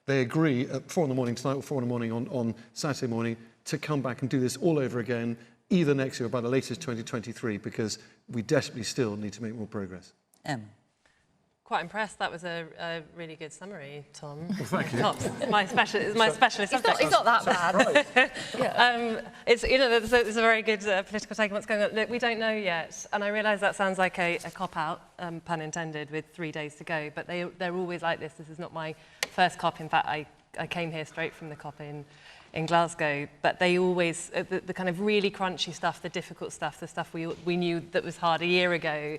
they agree at 4 in the morning tonight or 4 in the morning on Saturday morning to come back and do this all over again, either next year or by the latest 2023, because we desperately still need to make more progress. Emma. Quite impressed. That was a really good summary, Tom. Well, thank you. It's my specialist subject. It's not that bad. It's, you know, there's a very good political take on what's going on. Look, we don't know yet, and I realise that sounds like a cop-out, pun intended, with 3 days to go, but they're always like this. This is not my first COP. In fact, I came here straight from the COP in Glasgow, but they always, the kind of really crunchy stuff, the difficult stuff, the stuff we knew that was hard a year ago,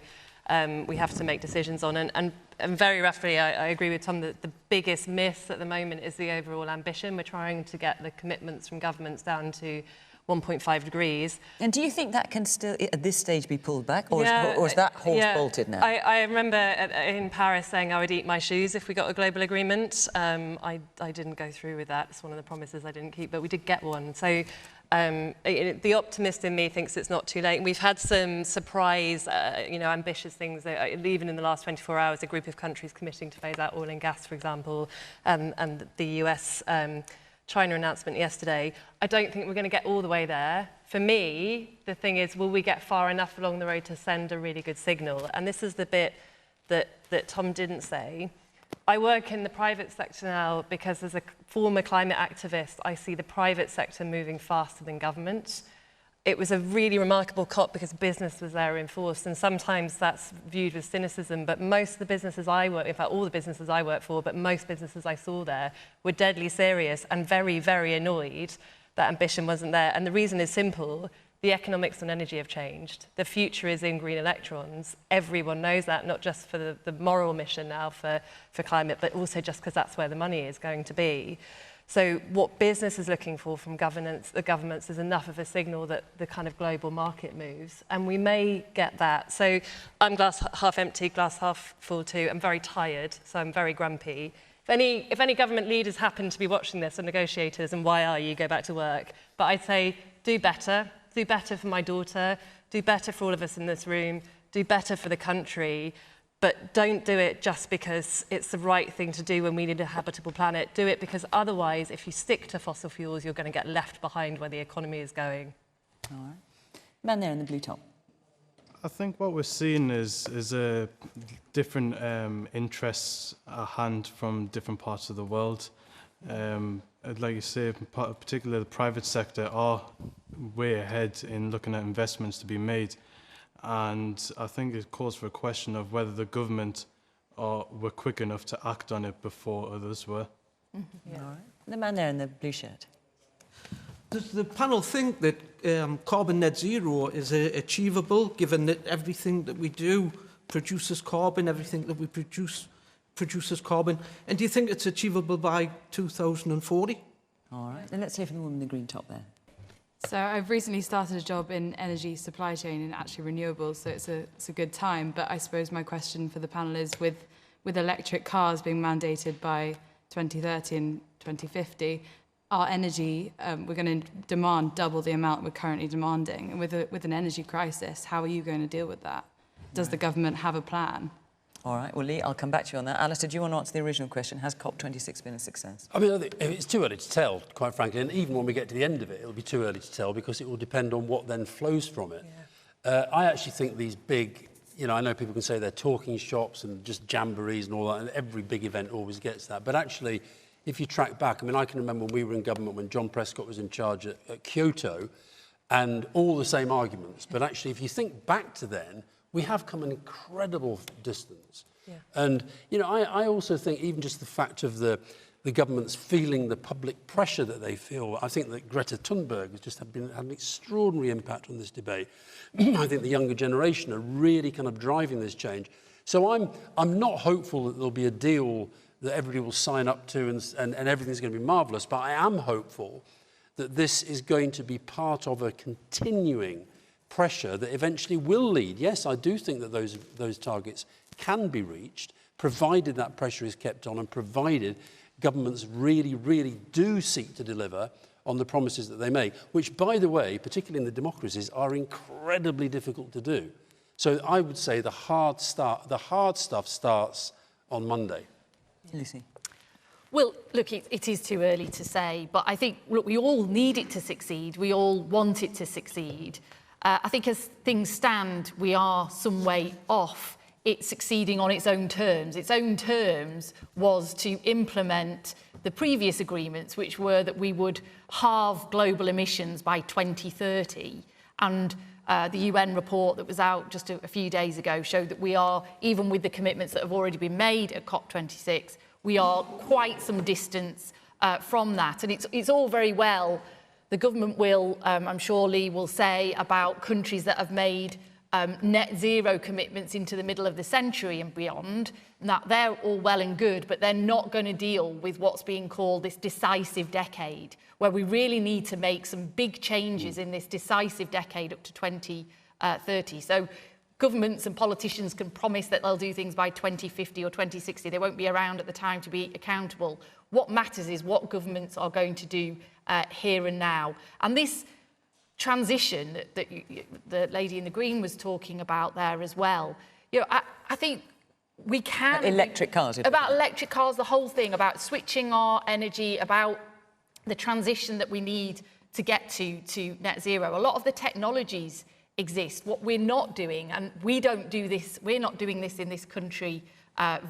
we have to make decisions on. And very roughly, I agree with Tom that the biggest miss at the moment is the overall ambition. We're trying to get the commitments from governments down to 1.5 degrees. And do you think that can still, at this stage, be pulled back? Or is that horse bolted now? I remember in Paris saying I would eat my shoes if we got a global agreement. I didn't go through with that. It's one of the promises I didn't keep, but we did get one. So the optimist in me thinks it's not too late. We've had some surprise, ambitious things. Even in the last 24 hours, a group of countries committing to phase out oil and gas, for example, and the US China announcement yesterday. I don't think we're going to get all the way there. For me, the thing is, will we get far enough along the road to send a really good signal? And this is the bit that Tom didn't say. I work in the private sector now because as a former climate activist, I see the private sector moving faster than government. It was a really remarkable COP because business was there in force, and sometimes that's viewed with cynicism, but most of the businesses I work, in fact all the businesses I work for, but most businesses I saw there were deadly serious and very, very annoyed that ambition wasn't there. And the reason is simple. The economics on energy have changed. The future is in green electrons. Everyone knows that, not just for the moral mission now for climate, but also just because that's where the money is going to be. So what business is looking for from the governments is enough of a signal that the kind of global market moves. And we may get that. So I'm glass half empty, glass half full too. I'm very tired, so I'm very grumpy. If any government leaders happen to be watching this, or negotiators, and why are you, go back to work. But I'd say do better for my daughter, do better for all of us in this room, do better for the country. But don't do it just because it's the right thing to do when we need a habitable planet. Do it because otherwise, if you stick to fossil fuels, you're going to get left behind where the economy is going. All right. Man there in the blue top. I think what we're seeing is a different interests at hand from different parts of the world. Like you say, particularly the private sector are way ahead in looking at investments to be made. And I think it calls for a question of whether the government were quick enough to act on it before others were. Mm-hmm. Yeah. All right. The man there in the blue shirt. Does the panel think that carbon net zero is achievable, given that everything that we do produces carbon, everything that we produces carbon? And do you think it's achievable by 2040? All right. Then let's hear from the woman in the green top there. So I've recently started a job in energy supply chain and actually renewables, so it's a good time. But I suppose my question for the panel is, with electric cars being mandated by 2030 and 2050, our energy, we're going to demand double the amount we're currently demanding. And with an energy crisis, how are you going to deal with that? Does the government have a plan? All right, well, Lee, I'll come back to you on that. Alastair, do you want to answer the original question? Has COP26 been a success? I mean, it's too early to tell, quite frankly, and even when we get to the end of it, it'll be too early to tell because it will depend on what then flows from it. Yeah. I actually think these big, I know people can say they're talking shops and just jamborees and all that, and every big event always gets that, but actually, if you track back, I mean, I can remember when we were in government when John Prescott was in charge at Kyoto, and all the same arguments, but actually, if you think back to then, we have come an incredible distance. Yeah. And, I also think even just the fact of the governments feeling the public pressure that they feel, I think that Greta Thunberg has just had an extraordinary impact on this debate. I think the younger generation are really kind of driving this change. So I'm not hopeful that there'll be a deal that everybody will sign up to and everything's going to be marvellous, but I am hopeful that this is going to be part of a continuing pressure that eventually will lead. Yes, I do think that those targets can be reached, provided that pressure is kept on and provided governments really, really do seek to deliver on the promises that they make, which, by the way, particularly in the democracies, are incredibly difficult to do. So I would say the hard stuff starts on Monday. Lucy. Well, look, it is too early to say, but I think, look, we all need it to succeed. We all want it to succeed. I think as things stand, we are some way off it succeeding on its own terms. Its own terms was to implement the previous agreements, which were that we would halve global emissions by 2030. And the UN report that was out just a few days ago showed that we are, even with the commitments that have already been made at COP26, we are quite some distance from that. And it's all very well. The government will, I'm sure Lee will say, about countries that have made net zero commitments into the middle of the century and beyond. Now, they're all well and good, but they're not going to deal with what's being called this decisive decade, where we really need to make some big changes in this decisive decade up to 2030. So governments and politicians can promise that they'll do things by 2050 or 2060. They won't be around at the time to be accountable. What matters is what governments are going to do here and now. And this transition that the lady in the green was talking about there as well, you know, I think we can... Electric cars. About electric cars, the whole thing, about switching our energy, about the transition that we need to get to net zero. A lot of the technologies exist. What we're not doing, and we don't do this, we're not doing this in this country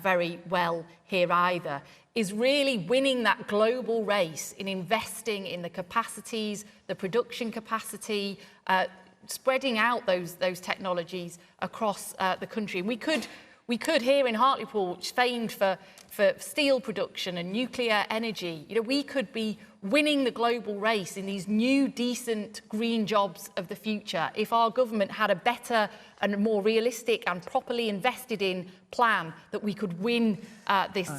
very well here either, is really winning that global race in investing in the capacities, the production capacity, spreading out those technologies across the country. And we could here in Hartlepool, which is famed for steel production and nuclear energy, you know, we could be winning the global race in these new, decent green jobs of the future if our government had a better and more realistic and properly invested in plan that we could win this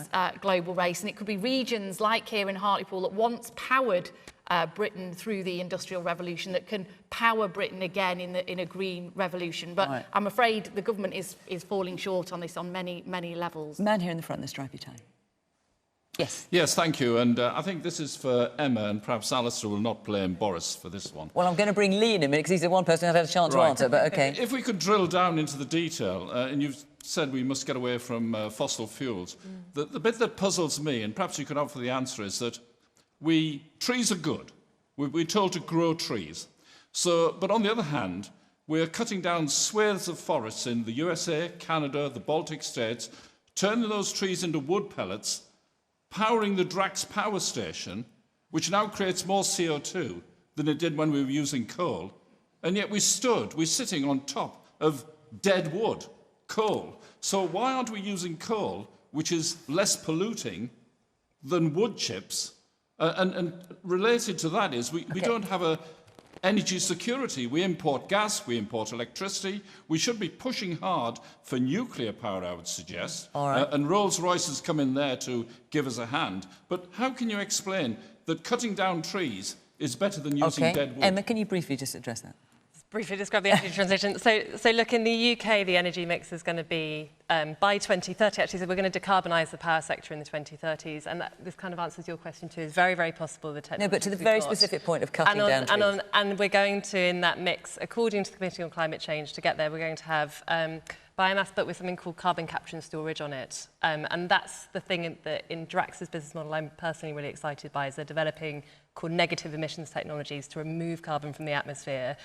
global race. And it could be regions like here in Hartlepool that once powered Britain through the Industrial Revolution that can power Britain again in a green revolution. But I'm afraid the government is falling short on this on many, many levels. Man here in the front, the stripy tie. Yes. Yes, thank you. And I think this is for Emma, and perhaps Alastair will not blame Boris for this one. Well, I'm going to bring Lee in a minute because he's the one person who's had a chance to answer, but OK. If we could drill down into the detail, and you've said we must get away from fossil fuels, the bit that puzzles me, and perhaps you could offer the answer, is that trees are good. We're told to grow trees. But on the other hand, we're cutting down swathes of forests in the USA, Canada, the Baltic states, turning those trees into wood pellets, powering the Drax power station, which now creates more CO2 than it did when we were using coal. And yet we're sitting on top of dead wood, coal. So why aren't we using coal, which is less polluting than wood chips? And related to that is we don't have a energy security. We import gas, we import electricity. We should be pushing hard for nuclear power, I would suggest. And Rolls-Royce has come in there to give us a hand. But how can you explain that cutting down trees is better than using dead wood? Emma, can you briefly just address that? Briefly describe the energy transition. So look, in the UK, the energy mix is going to be, by 2030, actually, so we're going to decarbonise the power sector in the 2030s. And this kind of answers your question too. It's very, very possible the technology. No, but to the very specific point of cutting down trees. And we're going to, in that mix, according to the Committee on Climate Change, to get there, we're going to have biomass, but with something called carbon capture and storage on it. And that's the thing that in Drax's business model I'm personally really excited by, is they're developing called negative emissions technologies to remove carbon from the atmosphere.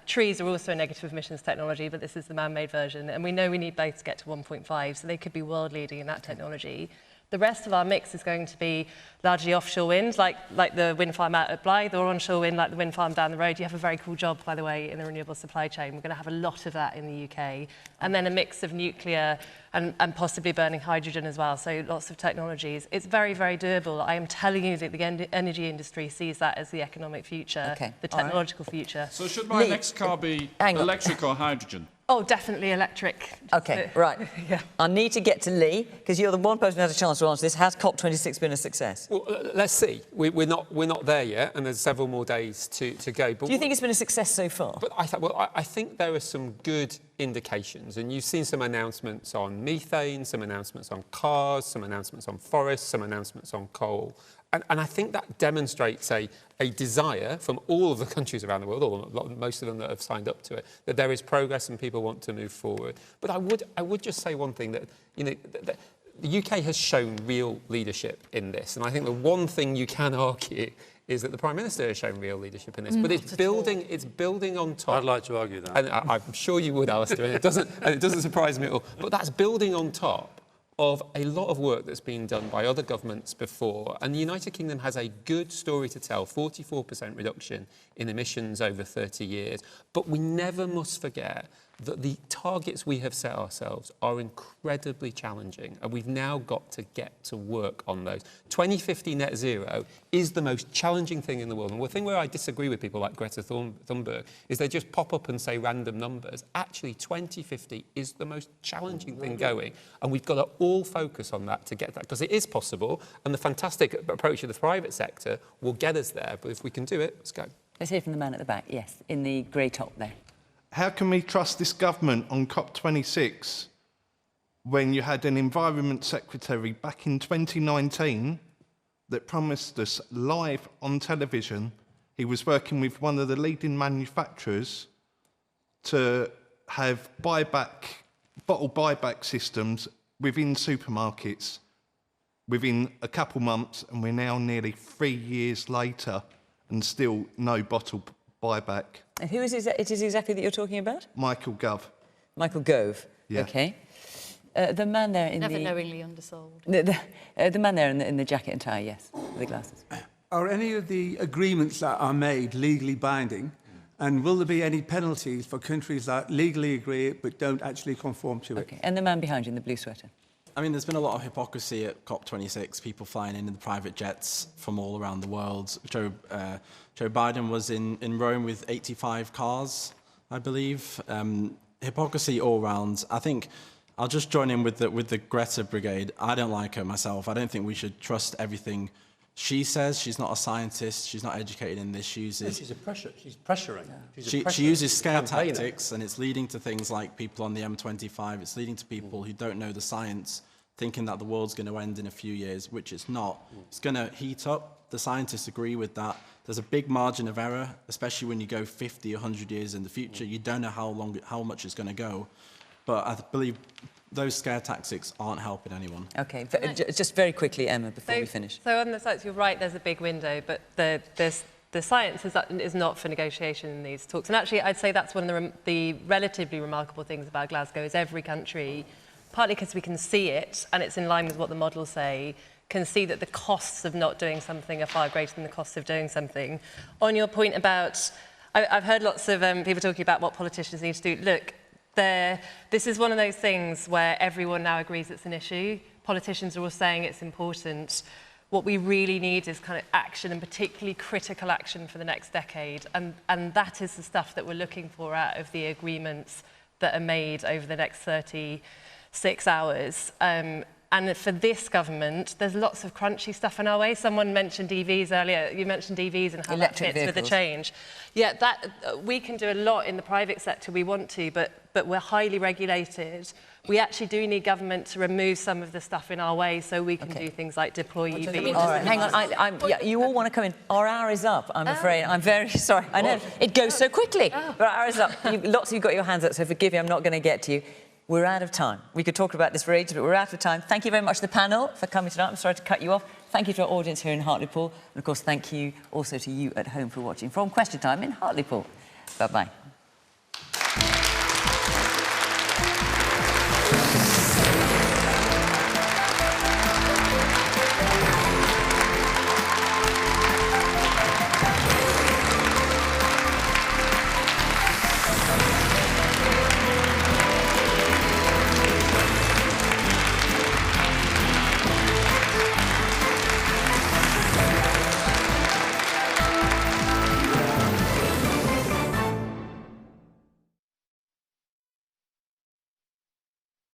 Trees are also a negative emissions technology, but this is the man-made version. And we know we need both to get to 1.5, so they could be world-leading in that technology. The rest of our mix is going to be largely offshore wind, like the wind farm out at Blythe, or onshore wind, like the wind farm down the road. You have a very cool job, by the way, in the renewable supply chain. We're going to have a lot of that in the UK. And then a mix of nuclear and possibly burning hydrogen as well, so lots of technologies. It's very, very doable. I am telling you that the energy industry sees that as the economic future, the technological future. So should my next car be electric or hydrogen? Oh, definitely electric. OK, right. Yeah. I need to get to Lee, because you're the one person who has a chance to answer this. Has COP26 been a success? Well, let's see. We're not there yet, and there's several more days to go. But do you think it's been a success so far? But I think there are some good indications, and you've seen some announcements on methane, some announcements on cars, some announcements on forests, some announcements on coal. And I think that demonstrates a desire from all of the countries around the world, or most of them that have signed up to it, that there is progress and people want to move forward. But I would just say one thing, that, you know, the UK has shown real leadership in this. And I think the one thing you can argue is that the Prime Minister has shown real leadership in this. But it's building on top. I'd like to argue that. And I'm sure you would, Alastair, and it doesn't surprise me at all. But that's building on top of a lot of work that's been done by other governments before. And the United Kingdom has a good story to tell, 44% reduction in emissions over 30 years. But we never must forget that the targets we have set ourselves are incredibly challenging, and we've now got to get to work on those. 2050 net zero is the most challenging thing in the world. And the thing where I disagree with people like Greta Thunberg is they just pop up and say random numbers. Actually, 2050 is the most challenging thing going, and we've got to all focus on that to get that, because it is possible, and the fantastic approach of the private sector will get us there. But if we can do it, let's go. Let's hear from the man at the back. Yes, in the grey top there. How can we trust this government on COP26 when you had an Environment Secretary back in 2019 that promised us live on television he was working with one of the leading manufacturers to have bottle buyback systems within supermarkets within a couple months, and we're now nearly 3 years later and still no bottle buyback? And who is it exactly that you're talking about? Michael Gove. Michael Gove. Yeah. OK. The man there in Never knowingly undersold. The man there in the jacket and tie, yes, with the glasses. Are any of the agreements that are made legally binding? And will there be any penalties for countries that legally agree it but don't actually conform to it? OK. And the man behind you in the blue sweater. I mean, there's been a lot of hypocrisy at COP26, people flying in the private jets from all around the world. Joe Biden was in Rome with 85 cars, I believe. Hypocrisy all round. I think I'll just join in with the Greta Brigade. I don't like her myself. I don't think we should trust everything she says. She's not a scientist. She's not educated in this. She's pressuring. She uses scare tactics, and it's leading to things like people on the M25. It's leading to people who don't know the science, thinking that the world's going to end in a few years, which it's not. It's going to heat up. The scientists agree with that. There's a big margin of error, especially when you go 50, 100 years in the future. You don't know how much it's going to go. But I believe those scare tactics aren't helping anyone. OK, just very quickly, Emma, before we finish. So on the science, you're right, there's a big window, but the science is not for negotiation in these talks. And actually, I'd say that's one of the relatively remarkable things about Glasgow is every country, partly because we can see it, and it's in line with what the models say, can see that the costs of not doing something are far greater than the costs of doing something. On your point about, I've heard lots of people talking about what politicians need to do. Look, this is one of those things where everyone now agrees it's an issue. Politicians are all saying it's important. What we really need is kind of action, and particularly critical action for the next decade. And that is the stuff that we're looking for out of the agreements that are made over the next 36 hours. And for this government, there's lots of crunchy stuff in our way. Someone mentioned EVs earlier. You mentioned EVs and how Electric that fits vehicles. with the change. Yeah, we can do a lot in the private sector. We want to, but we're highly regulated. We actually do need government to remove some of the stuff in our way so we can do things like deploy EVs. All right, hang on. Yeah, you all want to come in. Our hour is up, I'm afraid. I'm very sorry. I know, it goes so quickly. But our hour is up. Lots of you got your hands up, so forgive me, I'm not going to get to you. We're out of time. We could talk about this for ages, but we're out of time. Thank you very much to the panel for coming tonight. I'm sorry to cut you off. Thank you to our audience here in Hartlepool. And, of course, thank you also to you at home for watching from Question Time in Hartlepool. Bye-bye.